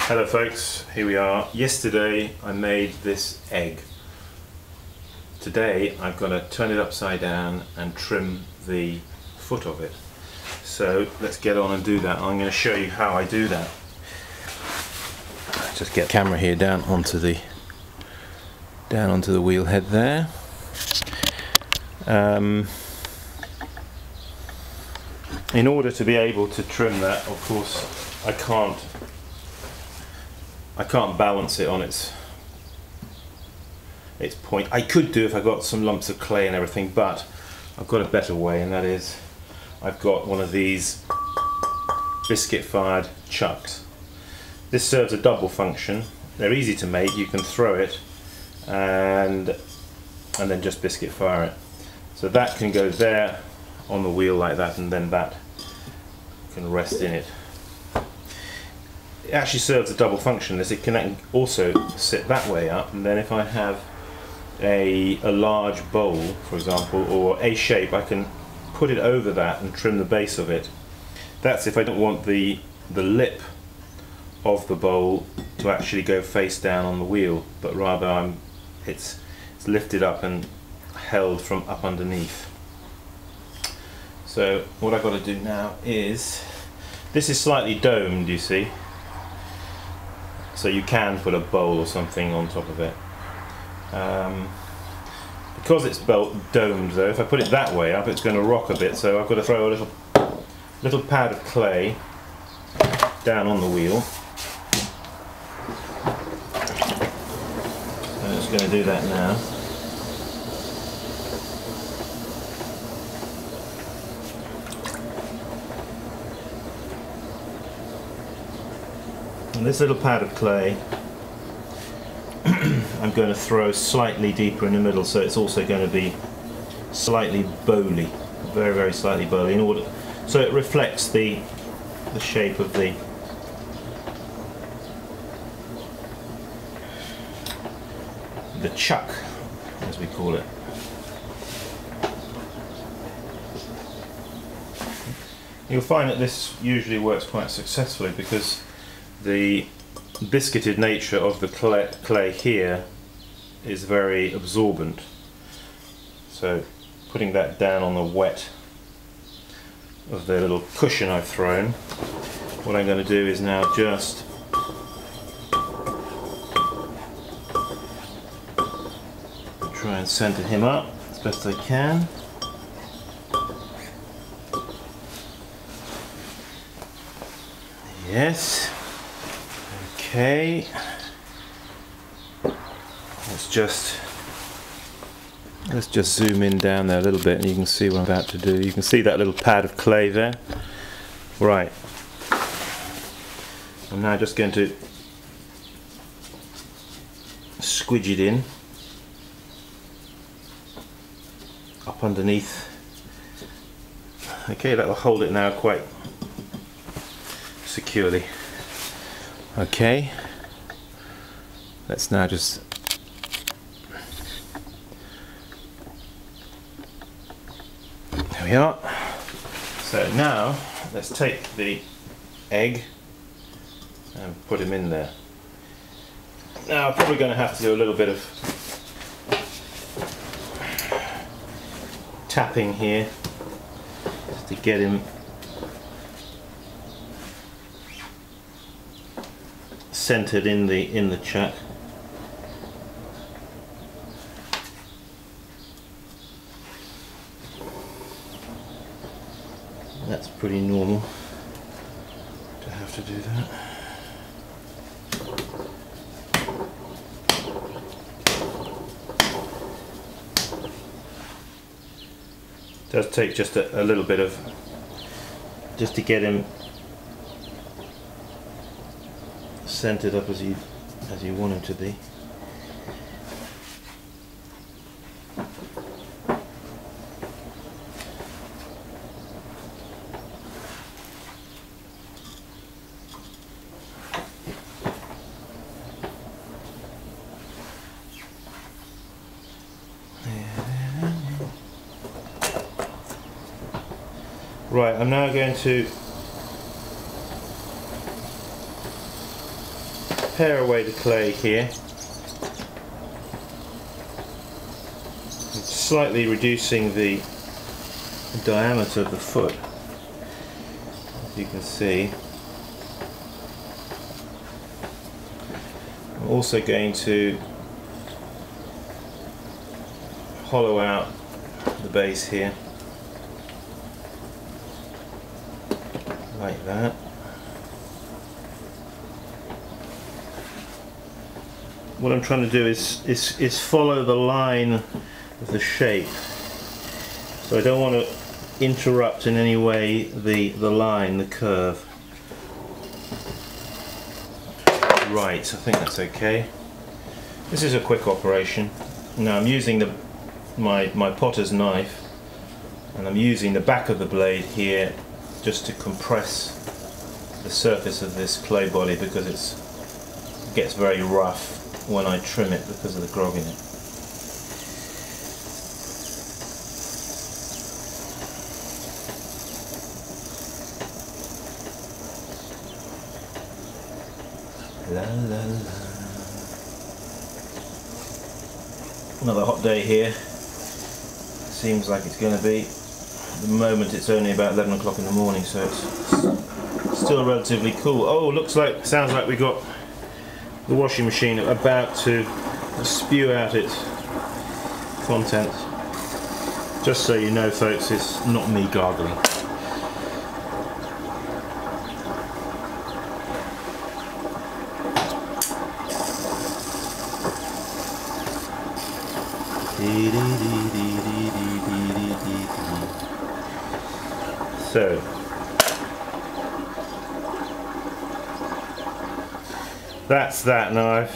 Hello folks, here we are. Yesterday I made this egg. Today I'm going to turn it upside down and trim the foot of it. So let's get on and do that. I'm going to show you how I do that. Just get the camera here down onto the wheel head there. In order to be able to trim that, of course, I can't balance it on its point. I could do if I got some lumps of clay and everything, but I've got a better way, and that is I've got one of these biscuit-fired chucks. This serves a double function. They're easy to make. You can throw it and then just biscuit fire it. So that can go there on the wheel like that, and then that can rest in it. It actually serves a double function. It can also sit that way up, and then if I have a large bowl, for example, or a shape, I can put it over that and trim the base of it. That's if I don't want the lip of the bowl to actually go face down on the wheel, but rather it's lifted up and held from up underneath. So what I've got to do now is, this is slightly domed, you see, so you can put a bowl or something on top of it. Because it's domed though, if I put it that way up, it's going to rock a bit, so I've got to throw a little pad of clay down on the wheel. I'm just going to do that now. And this little pad of clay I'm going to throw slightly deeper in the middle, so it's also going to be slightly bowly, very, very slightly bowly, in order so it reflects the shape of the chuck, as we call it. You'll find that this usually works quite successfully because the biscuited nature of the clay here is very absorbent. So putting that down on the wet of the little cushion I've thrown, what I'm going to do is now just try and center him up as best I can. Yes. Okay. Let's just zoom in down there a little bit, and you can see what I'm about to do. You can see that little pad of clay there. Right. I'm now just going to squidge it in up underneath. Okay, that will hold it now quite securely. Okay, let's now just there we are. So now let's take the egg and put him in there. Now I'm probably going to have to do a little bit of tapping here just to get him centered in the chuck. That's pretty normal to have to do that. It does take just a little bit of, just to get him centered up as you want him to be. Right, I'm now going to pare away the clay here, slightly reducing the diameter of the foot, as you can see. I'm also going to hollow out the base here, like that. What I'm trying to do is follow the line of the shape. So I don't want to interrupt in any way the line, the curve. Right, I think that's okay. This is a quick operation. Now I'm using my potter's knife, and I'm using the back of the blade here just to compress the surface of this clay body, because it gets very rough when I trim it because of the grog in it. La la la. Another hot day here. Seems like it's going to be. At the moment it's only about 11 o'clock in the morning, so it's still relatively cool. Oh, sounds like we got the washing machine about to spew out its contents. Just so you know, folks, it's not me gargling. So that's that. Now I've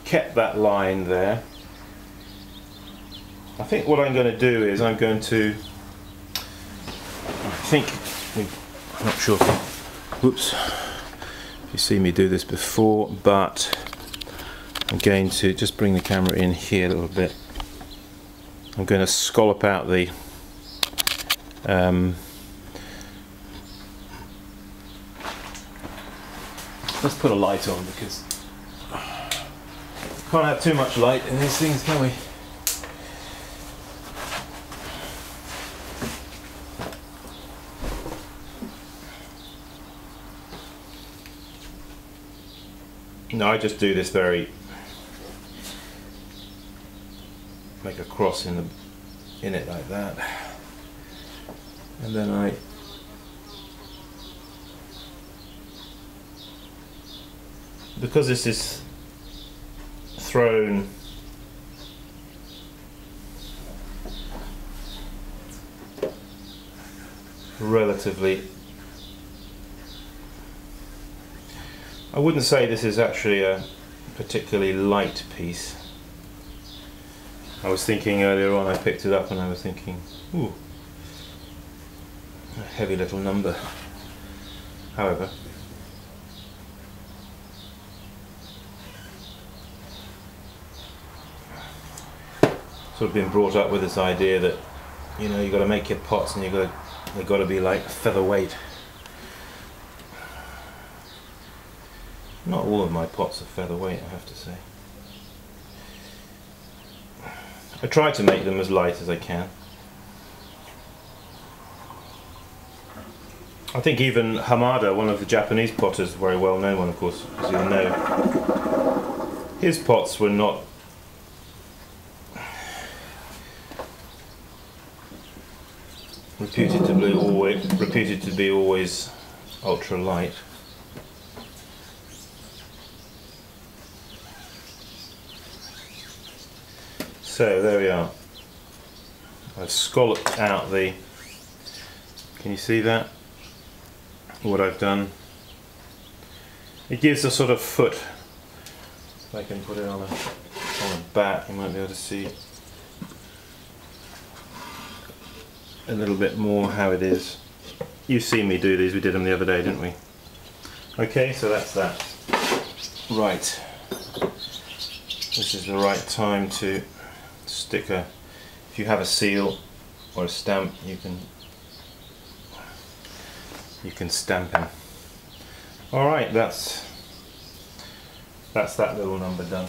kept that line there. I think what I'm going to do is I'm not sure, whoops, if you see me do this before, but I'm going to just bring the camera in here a little bit. I'm going to scallop out the let's put a light on, because can't have too much light in these things, can we? No, I just do this make a cross in it like that, and then because this is thrown relatively, I wouldn't say this is actually a particularly light piece. I was thinking earlier on, I picked it up and I was thinking, ooh, a heavy little number. However, sort of been brought up with this idea that, you know, you've got to make your pots and they've got to be like featherweight. Not all of my pots are featherweight, I have to say. I try to make them as light as I can. I think even Hamada, one of the Japanese potters, a very well known one of course, as you'll know, his pots were not reputed to be always ultra light. So there we are. I've scalloped out the, can you see that? What I've done. It gives a sort of foot. If I can put it on a bat, you might be able to see a little bit more how it is. You've seen me do these, we did them the other day, didn't we? Okay, so that's that. Right. This is the right time to stick if you have a seal or a stamp, you can stamp him. Alright, that's that little number done.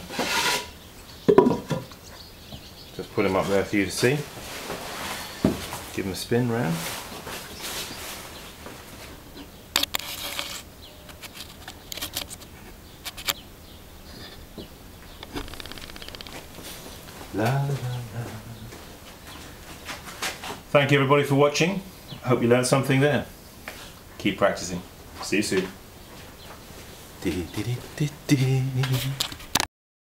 Just put him up there for you to see. Give him a spin round. La, la, la. Thank you everybody for watching. Hope you learned something there. Keep practicing. See you soon.